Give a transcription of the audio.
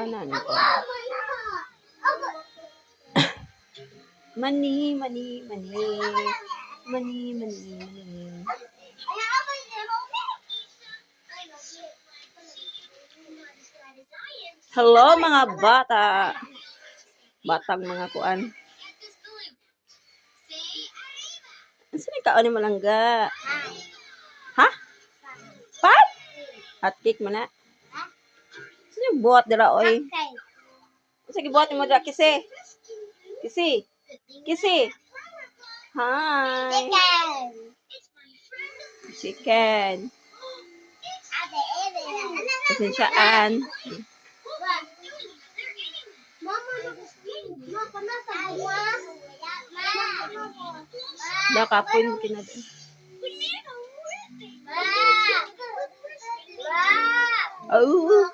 Tanan ko. Mani, mani, mani. Mani, mani, mani. Hello mga bata. Batang mga kuan. Saan ka ni malangga? Ha? Pat? Hot cake man na. Saan buhat dira oy? Sige buhat mo dira kisi. Kisi. Kisi. Hi. Chicken. Pasensyaan. Dah kapoy mo kinado. Oh.